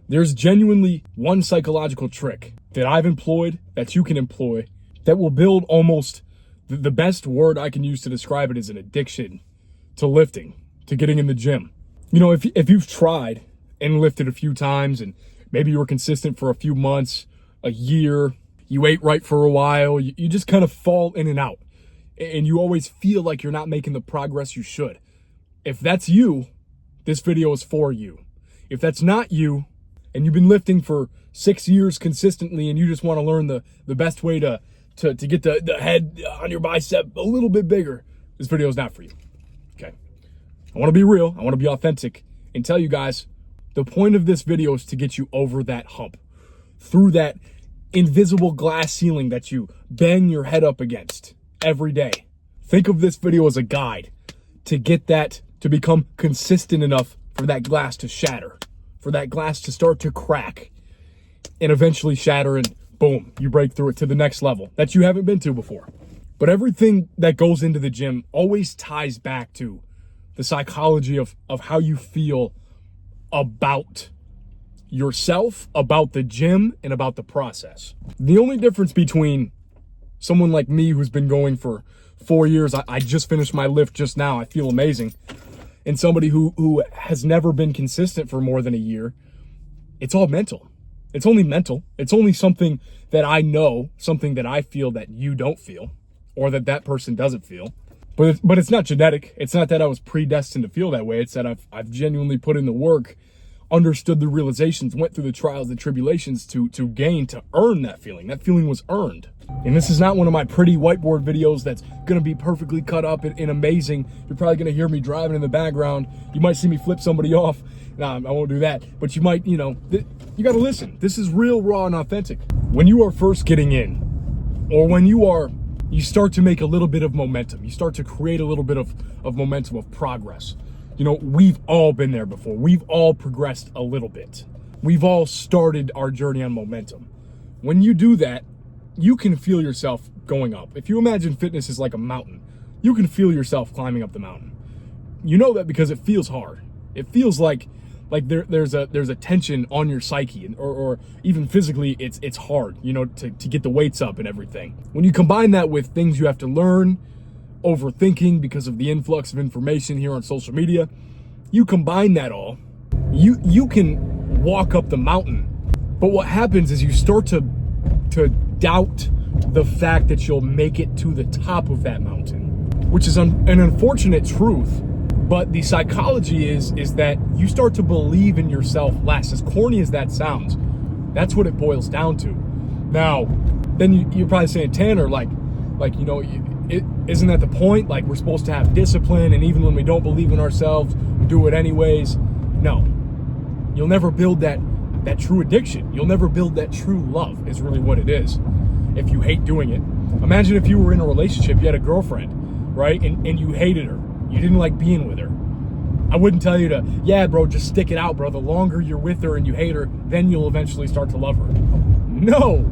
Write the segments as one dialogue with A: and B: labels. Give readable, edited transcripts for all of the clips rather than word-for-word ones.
A: There's genuinely one psychological trick that I've employed, that you can employ, that will build almost the best word I can use to describe it is an addiction to lifting, to getting in the gym. You know, if you've tried and lifted a few times and maybe you were consistent for a few months, a year, you ate right for a while, you just kind of fall in and out. And you always feel like you're not making the progress you should. If that's you, this video is for you. If that's not you, and you've been lifting for 6 years consistently and you just want to learn the best way to get the head on your bicep a little bit bigger, this video is not for you. Okay? I want to be real, I want to be authentic, and tell you guys, the point of this video is to get you over that hump, through that invisible glass ceiling that you bang your head up against every day. Think of this video as a guide to get that, to become consistent enough for that glass to shatter, for that glass to start to crack and eventually shatter, and boom, you break through it to the next level that you haven't been to before. But everything that goes into the gym always ties back to the psychology of how you feel about yourself, about the gym, and about the process. The only difference between someone like me who's been going for 4 years, I just finished my lift just now, I feel amazing, and somebody who has never been consistent for more than a year, it's all mental. It's only mental. It's only something that I know, something that I feel that you don't feel, or that person doesn't feel. But it's not genetic. It's not that I was predestined to feel that way. It's that I've genuinely put in the work, understood the realizations, went through the trials and tribulations to earn that feeling. That feeling was earned. And this is not one of my pretty whiteboard videos that's gonna be perfectly cut up and amazing. You're probably gonna hear me driving in the background. You might see me flip somebody off. Nah, I won't do that. But you might, you gotta listen. This is real, raw, and authentic. When you are first getting in, or when you start to make a little bit of momentum, you start to create a little bit of momentum, of progress. We've all been there before. We've all progressed a little bit. We've all started our journey on momentum. When you do that, you can feel yourself going up. If you imagine fitness is like a mountain, you can feel yourself climbing up the mountain. You know that because it feels hard. It feels like there's a tension on your psyche, or even physically it's hard, to get the weights up and everything. When you combine that with things you have to learn, overthinking because of the influx of information here on social media, you combine that all, you can walk up the mountain. But what happens is you start to doubt the fact that you'll make it to the top of that mountain, which is an unfortunate truth. But the psychology is that you start to believe in yourself less. As corny as that sounds, that's what it boils down to. Now, then you're probably saying, Tanner, isn't that the point? Like, we're supposed to have discipline, and even when we don't believe in ourselves, we do it anyways. No, you'll never build that true addiction. You'll never build that true love, is really what it is, if you hate doing it. Imagine if you were in a relationship, you had a girlfriend, right? And you hated her. You didn't like being with her. I wouldn't tell you to, yeah, bro, just stick it out, bro. The longer you're with her and you hate her, then you'll eventually start to love her. No.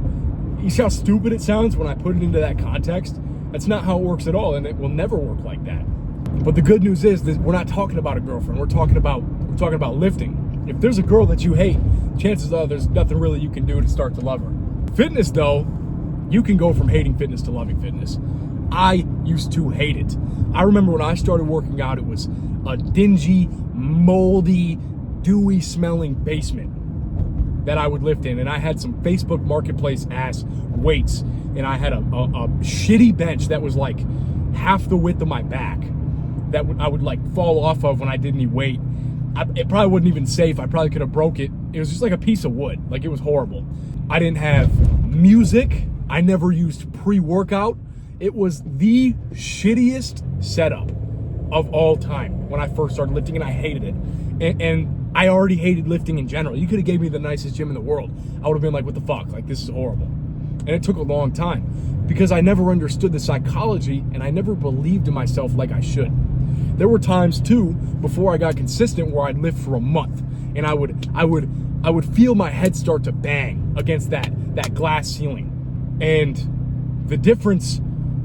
A: You see how stupid it sounds when I put it into that context? That's not how it works at all, and it will never work like that. But the good news is that we're not talking about a girlfriend. We're talking about lifting. If there's a girl that you hate, chances are there's nothing really you can do to start to love her. Fitness, though, you can go from hating fitness to loving fitness. I used to hate it. I remember when I started working out, it was a dingy, moldy, dewy smelling basement that I would lift in. And I had some Facebook Marketplace ass weights. And I had a shitty bench that was like half the width of my back that I would like fall off of when I did any weight. It probably wasn't even safe. I probably could have broke it. It was just like a piece of wood. Like, it was horrible. I didn't have music. I never used pre-workout. It was the shittiest setup of all time when I first started lifting, and I hated it. And I already hated lifting in general. You could have gave me the nicest gym in the world. I would have been like, what the fuck? Like, this is horrible. And it took a long time because I never understood the psychology, and I never believed in myself like I should. There were times too, before I got consistent, where I'd lift for a month, and I would feel my head start to bang against that glass ceiling. And the difference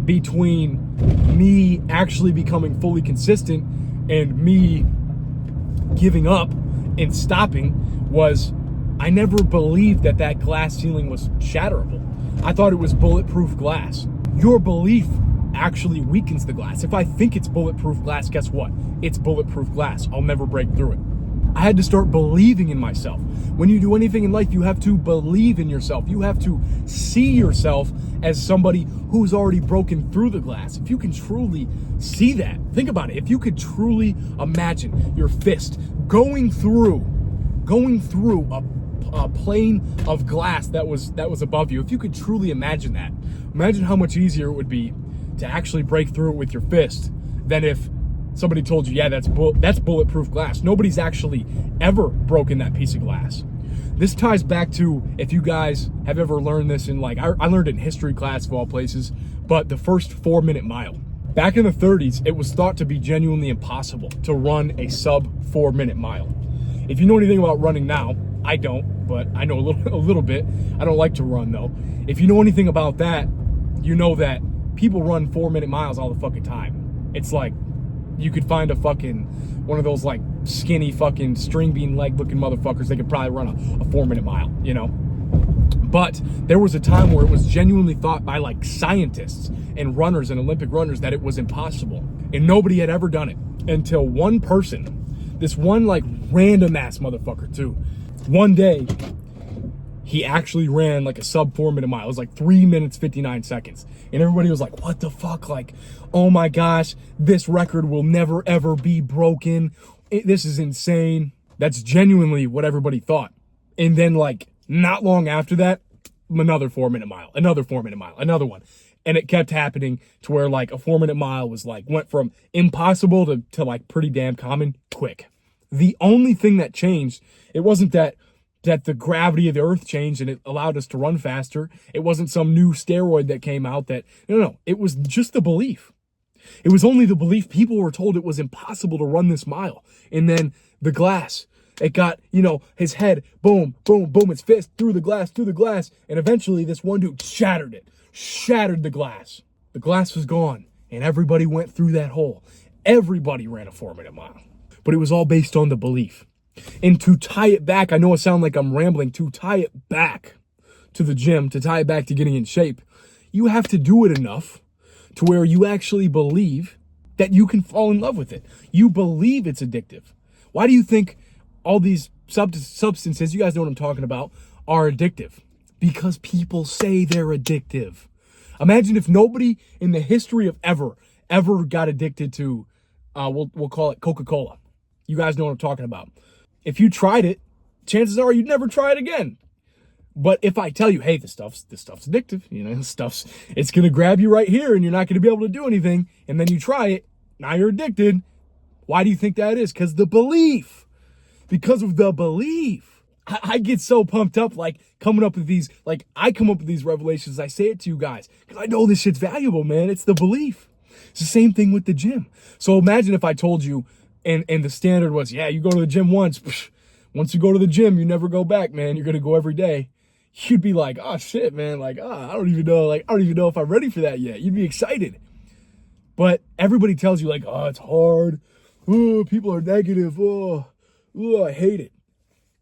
A: between me actually becoming fully consistent and me giving up and stopping was I never believed that that glass ceiling was shatterable. I thought it was bulletproof glass. Your belief actually weakens the glass. If I think it's bulletproof glass, guess what? It's bulletproof glass. I'll never break through it. I had to start believing in myself. When you do anything in life, you have to believe in yourself. You have to see yourself as somebody who's already broken through the glass. If you can truly see that, think about it. If you could truly imagine your fist going through a plane of glass that was above you, if you could truly imagine that, imagine how much easier it would be to actually break through it with your fist than if somebody told you, yeah, that's bulletproof glass. Nobody's actually ever broken that piece of glass. This ties back to, if you guys have ever learned this in, like, I learned it in history class of all places, but the first 4-minute mile. Back in the 30s, it was thought to be genuinely impossible to run a sub 4-minute mile. If you know anything about running now, I don't, but I know a little bit. I don't like to run though. If you know anything about that, you know that people run 4-minute miles all the fucking time. It's like, you could find one of those like skinny fucking string bean leg looking motherfuckers. They could probably run a 4-minute mile, you know? But there was a time where it was genuinely thought by like scientists and runners and Olympic runners that it was impossible. And nobody had ever done it until one person, this one like random ass motherfucker too. One day, he actually ran like a sub 4-minute mile. It was like 3 minutes, 59 seconds. And everybody was like, what the fuck? Like, oh my gosh, this record will never ever be broken. This is insane. That's genuinely what everybody thought. And then like not long after that, another 4-minute mile, another 4-minute mile, another one. And it kept happening to where like a 4-minute mile was like, went from impossible to like pretty damn common quick. The only thing that changed, it wasn't that the gravity of the earth changed and it allowed us to run faster. It wasn't some new steroid that came out that, no, it was just the belief. It was only the belief. People were told it was impossible to run this mile. And then the glass, it got, his head, boom, boom, boom, his fist through the glass. And eventually this one dude shattered the glass. The glass was gone and everybody went through that hole. Everybody ran a 4-minute mile, but it was all based on the belief. And to tie it back, I know it sounds like I'm rambling, to tie it back to the gym, to tie it back to getting in shape, you have to do it enough to where you actually believe that you can fall in love with it. You believe it's addictive. Why do you think all these substances, you guys know what I'm talking about, are addictive? Because people say they're addictive. Imagine if nobody in the history of ever got addicted to, we'll call it Coca-Cola. You guys know what I'm talking about. If you tried it, chances are you'd never try it again. But if I tell you, hey, this stuff's addictive, it's going to grab you right here and you're not going to be able to do anything. And then you try it. Now you're addicted. Why do you think that is? Because of the belief. I get so pumped up, like coming up with these, like I come up with these revelations. I say it to you guys because I know this shit's valuable, man. It's the belief. It's the same thing with the gym. So imagine if I told you, and the standard was, yeah, you go to the gym once. Once you go to the gym, you never go back, man. You're going to go every day. You'd be like, oh shit, man. Like, I don't even know if I'm ready for that yet. You'd be excited. But everybody tells you like, oh, it's hard. Oh, people are negative. Oh, I hate it.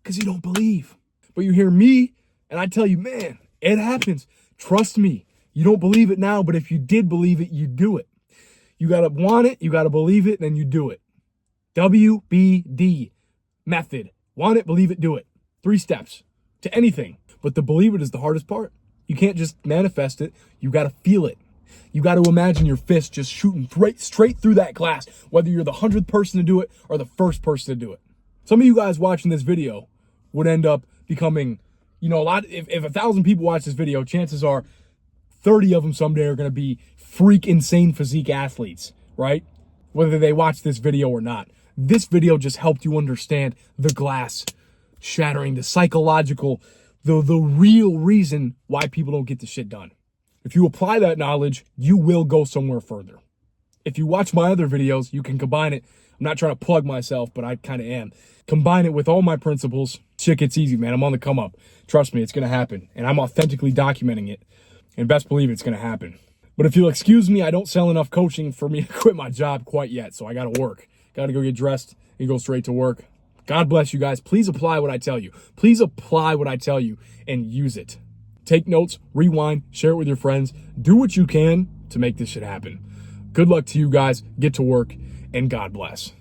A: Because you don't believe. But you hear me and I tell you, man, it happens. Trust me. You don't believe it now, but if you did believe it, you do it. You got to want it. You got to believe it. Then you do it. WBD method. Want it, believe it, do it. 3 steps to anything. But the believe it is the hardest part. You can't just manifest it. You got to feel it. You got to imagine your fist just shooting straight through that glass, whether you're the 100th person to do it or the first person to do it. Some of you guys watching this video would end up becoming, a lot. If 1,000 people watch this video, chances are 30 of them someday are going to be freak insane physique athletes, right? Whether they watch this video or not. This video just helped you understand the glass shattering, the psychological, the real reason why people don't get the shit done. If you apply that knowledge, you will go somewhere further. If you watch my other videos, you can combine it. I'm not trying to plug myself, but I kind of am. Combine it with all my principles. Shit gets easy, man. I'm on the come up. Trust me, it's going to happen. And I'm authentically documenting it. And best believe it's going to happen. But if you'll excuse me, I don't sell enough coaching for me to quit my job quite yet. So I got to work. Got to go get dressed and go straight to work. God bless you guys. Please apply what I tell you. Please apply what I tell you and use it. Take notes, rewind, share it with your friends. Do what you can to make this shit happen. Good luck to you guys. Get to work, and God bless.